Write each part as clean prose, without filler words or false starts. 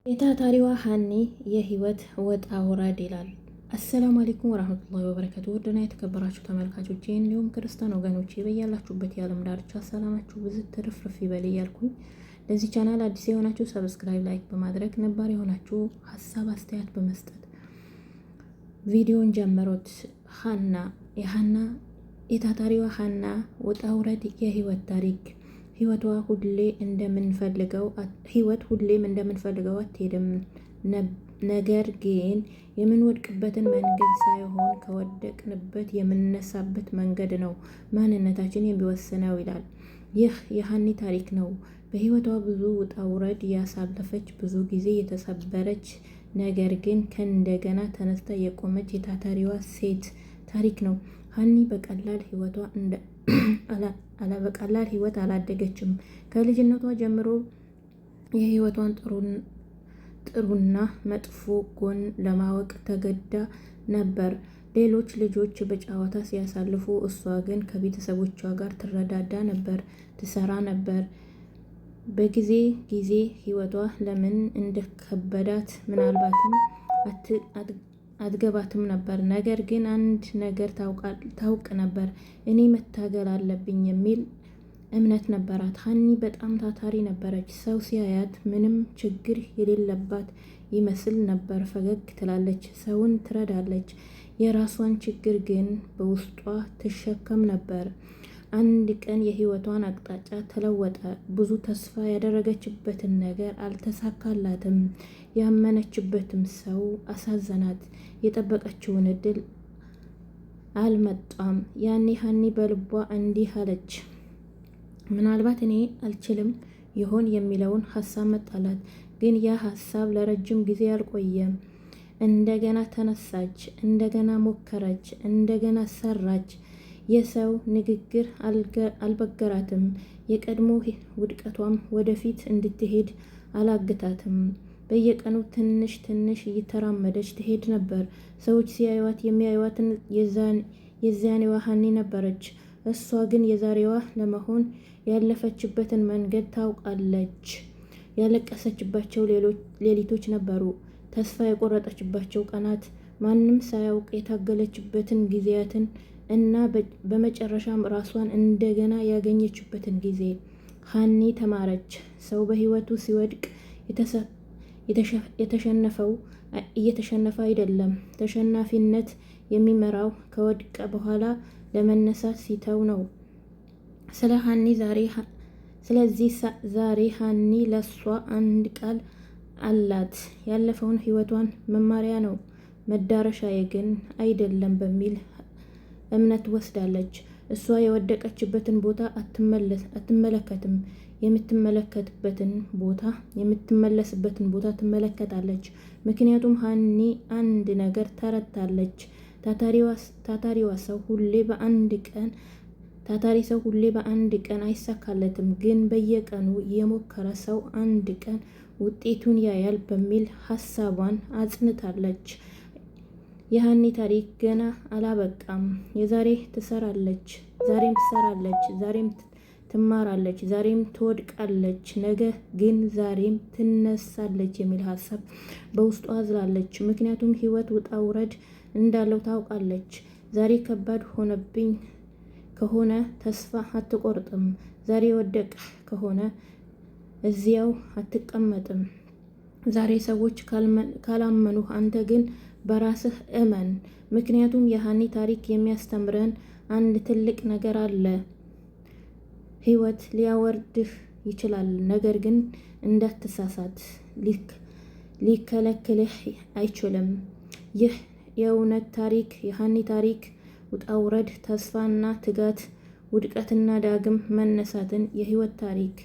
የታታሪዋ ሀኒ የህይወት ወጣ ውረድ ይላል። አሰላሙ አለይኩም ወራህመቱላሂ ወበረካቱ። ውድና የተከበራችሁ ተመልካቾቼ እንዲሁም ክርስቲያን ወገኖቼ በያላችሁበት የዓለም ዳርቻ ሰላማችሁ ብዙ ትርፍርፍ ይበል እያልኩኝ ለዚህ ቻናል አዲስ የሆናችሁ ሰብስክራይብ፣ ላይክ በማድረግ ነባር የሆናችሁ ሀሳብ አስተያየት በመስጠት ቪዲዮን ጀመሩት። የታታሪዋ ሀና ወጣ ውረድ የህይወት ታሪክ። ህይወት ሁሌም እንደምንፈልገው አትሄድም። ነገር ግን የምንወድቅበትን መንገድ ሳይሆን ከወደቅንበት የምንነሳበት መንገድ ነው ማንነታችን የሚወስነው ይላል። ይህ የሀኒ ታሪክ ነው። በህይወቷ ብዙ ውጣ ውረድ ያሳለፈች፣ ብዙ ጊዜ የተሰበረች፣ ነገር ግን ከእንደገና ተነስታ የቆመች የታታሪዋ ሴት ታሪክ ነው። ሀኒ በቀላል ህይወት አላደገችም። ከልጅነቷ ጀምሮ የህይወቷን ጥሩና መጥፎ ጎን ለማወቅ ተገዳ ነበር። ሌሎች ልጆች በጨዋታ ሲያሳልፉ፣ እሷ ግን ከቤተሰቦቿ ጋር ትረዳዳ ነበር፣ ትሰራ ነበር። በጊዜ ህይወቷ ለምን እንደከበዳት ምናልባትም አትገባትም ነበር። ነገር ግን አንድ ነገር ታውቅ ነበር፣ እኔ መታገል አለብኝ የሚል እምነት ነበራት። ሀኒ በጣም ታታሪ ነበረች። ሰው ሲያያት ምንም ችግር የሌለባት ይመስል ነበር። ፈገግ ትላለች፣ ሰውን ትረዳለች። የራሷን ችግር ግን በውስጧ ትሸከም ነበር። አንድ ቀን የህይወቷን አቅጣጫ ተለወጠ። ብዙ ተስፋ ያደረገችበትን ነገር አልተሳካላትም። ያመነችበትም ሰው አሳዘናት። የጠበቀችውን እድል አልመጣም። ያኔ ሀኒ በልቧ እንዲህ አለች፣ ምናልባት እኔ አልችልም ይሆን የሚለውን ሀሳብ መጣላት። ግን ያ ሀሳብ ለረጅም ጊዜ አልቆየም። እንደገና ተነሳች፣ እንደገና ሞከረች፣ እንደገና ሰራች። የሰው ንግግር አልበገራትም። የቀድሞ ውድቀቷም ወደፊት እንድትሄድ አላግታትም። በየቀኑ ትንሽ እየተራመደች ትሄድ ነበር። ሰዎች ሲያዩዋት የሚያዩዋትን የዚያኔዋ ሀኒ ነበረች። እሷ ግን የዛሬዋ ለመሆን ያለፈችበትን መንገድ ታውቃለች። ያለቀሰችባቸው ሌሊቶች ነበሩ። ተስፋ የቆረጠችባቸው ቀናት፣ ማንም ሳያውቅ የታገለችበትን ጊዜያትን እና በመጨረሻም ራሷን እንደገና ያገኘችበትን ጊዜ። ሀኒ ተማረች። ሰው በህይወቱ ሲወድቅ እየተሸነፈ አይደለም። ተሸናፊነት የሚመራው ከወድቀ በኋላ ለመነሳት ሲተው ነው። ስለዚህ ዛሬ ሀኒ ለሷ አንድ ቃል አላት። ያለፈውን ህይወቷን መማሪያ ነው፣ መዳረሻዬ ግን አይደለም በሚል እምነት ወስዳለች። እሷ የወደቀችበትን ቦታ አትመለከትም፣ የምትመለስበትን ቦታ ትመለከታለች። ምክንያቱም ሀኒ አንድ ነገር ተረድታለች። ታታሪ ሰው ሁሌ በአንድ ቀን አይሳካለትም፣ ግን በየቀኑ የሞከረ ሰው አንድ ቀን ውጤቱን ያያል በሚል ሀሳቧን አጽንታለች። የሀኒ ታሪክ ገና አላበቃም። ዛሬም ትሰራለች፣ ዛሬም ትማራለች፣ ዛሬም ትወድቃለች፣ ነገ ግን ዛሬም ትነሳለች የሚል ሀሳብ በውስጧ አዝላለች። ምክንያቱም ህይወት ውጣ ውረድ እንዳለው ታውቃለች። ዛሬ ከባድ ሆነብኝ ከሆነ ተስፋ አትቆርጥም። ዛሬ ወደቅ ከሆነ እዚያው አትቀመጥም። ዛሬ ሰዎች ካላመኑ አንተ ግን በራስህ እመን። ምክንያቱም የሀኒ ታሪክ የሚያስተምረን አንድ ትልቅ ነገር አለ። ህይወት ሊያወርድህ ይችላል፣ ነገር ግን እንዳትሳሳት ሊከለክልህ አይችልም። ይህ የእውነት ታሪክ፣ የሀኒ ታሪክ ውጣ ውረድ፣ ተስፋና ትጋት፣ ውድቀትና ዳግም መነሳትን የህይወት ታሪክ።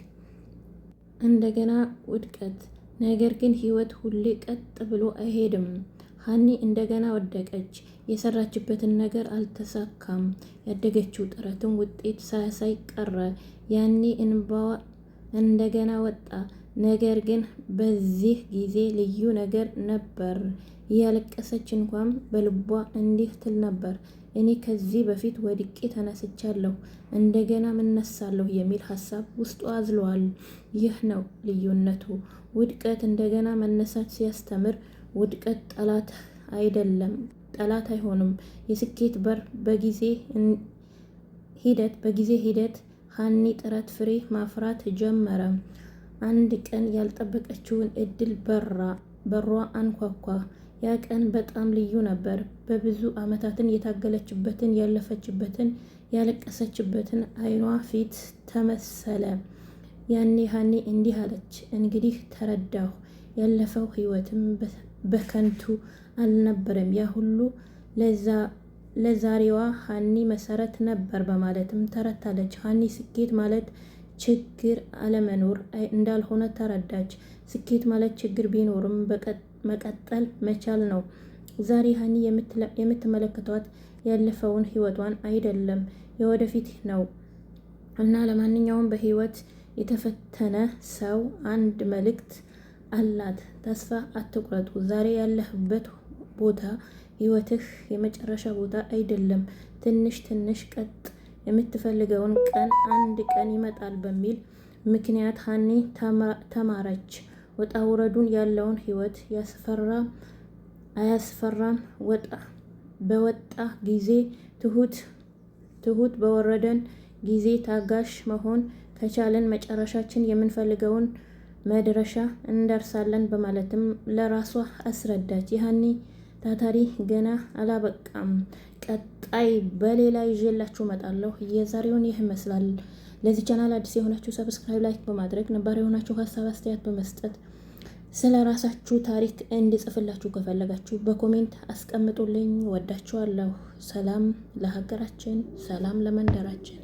እንደገና ውድቀት። ነገር ግን ህይወት ሁሌ ቀጥ ብሎ አይሄድም። ሀኒ እንደገና ወደቀች። የሰራችበትን ነገር አልተሳካም። ያደገችው ጥረትም ውጤት ሳያሳይ ቀረ። ያኔ እንባዋ እንደገና ወጣ። ነገር ግን በዚህ ጊዜ ልዩ ነገር ነበር። እያለቀሰች እንኳን በልቧ እንዲህ ትል ነበር፣ እኔ ከዚህ በፊት ወድቄ ተነስቻለሁ፣ እንደገና እነሳለሁ የሚል ሀሳብ ውስጡ አዝሏል። ይህ ነው ልዩነቱ። ውድቀት እንደገና መነሳት ሲያስተምር ውድቀት ጠላት አይደለም፣ ጠላት አይሆንም። የስኬት በር በጊዜ ሂደት ሀኒ ጥረት ፍሬ ማፍራት ጀመረ። አንድ ቀን ያልጠበቀችውን እድል በሯ አንኳኳ። ያ ቀን በጣም ልዩ ነበር። በብዙ ዓመታትን የታገለችበትን፣ ያለፈችበትን፣ ያለቀሰችበትን አይኗ ፊት ተመሰለ። ያኔ ሀኒ እንዲህ አለች፣ እንግዲህ ተረዳሁ። ያለፈው ህይወትም በከንቱ አልነበረም። ያ ሁሉ ለዛሬዋ ሀኒ መሰረት ነበር በማለትም ተረታለች። ሀኒ ስኬት ማለት ችግር አለመኖር እንዳልሆነ ተረዳች። ስኬት ማለት ችግር ቢኖርም መቀጠል መቻል ነው። ዛሬ ሀኒ የምትመለከቷት ያለፈውን ህይወቷን አይደለም፣ የወደፊት ነው። እና ለማንኛውም በህይወት የተፈተነ ሰው አንድ መልእክት አላት። ተስፋ አትቁረጡ። ዛሬ ያለህበት ቦታ ህይወትህ የመጨረሻ ቦታ አይደለም። ትንሽ ትንሽ ቀጥ የምትፈልገውን ቀን አንድ ቀን ይመጣል በሚል ምክንያት ሀኒ ተማረች። ወጣ ውረዱን ያለውን ህይወት አያስፈራም። በወጣ ጊዜ ትሁት በወረደን ጊዜ ታጋሽ መሆን ከቻለን መጨረሻችን የምንፈልገውን መድረሻ እንደርሳለን በማለትም ለራሷ አስረዳች። የሀኒ ታታሪ ገና አላበቃም። ቀጣይ በሌላ ይዤላችሁ እመጣለሁ። የዛሬውን ይህ ይመስላል። ለዚህ ቻናል አዲስ የሆናችሁ ሰብስክራይብ፣ ላይክ በማድረግ ነባር የሆናችሁ ሀሳብ አስተያየት በመስጠት ስለ ራሳችሁ ታሪክ እንዲጽፍላችሁ ከፈለጋችሁ በኮሜንት አስቀምጡልኝ። ወዳችኋለሁ። ሰላም ለሀገራችን፣ ሰላም ለመንደራችን።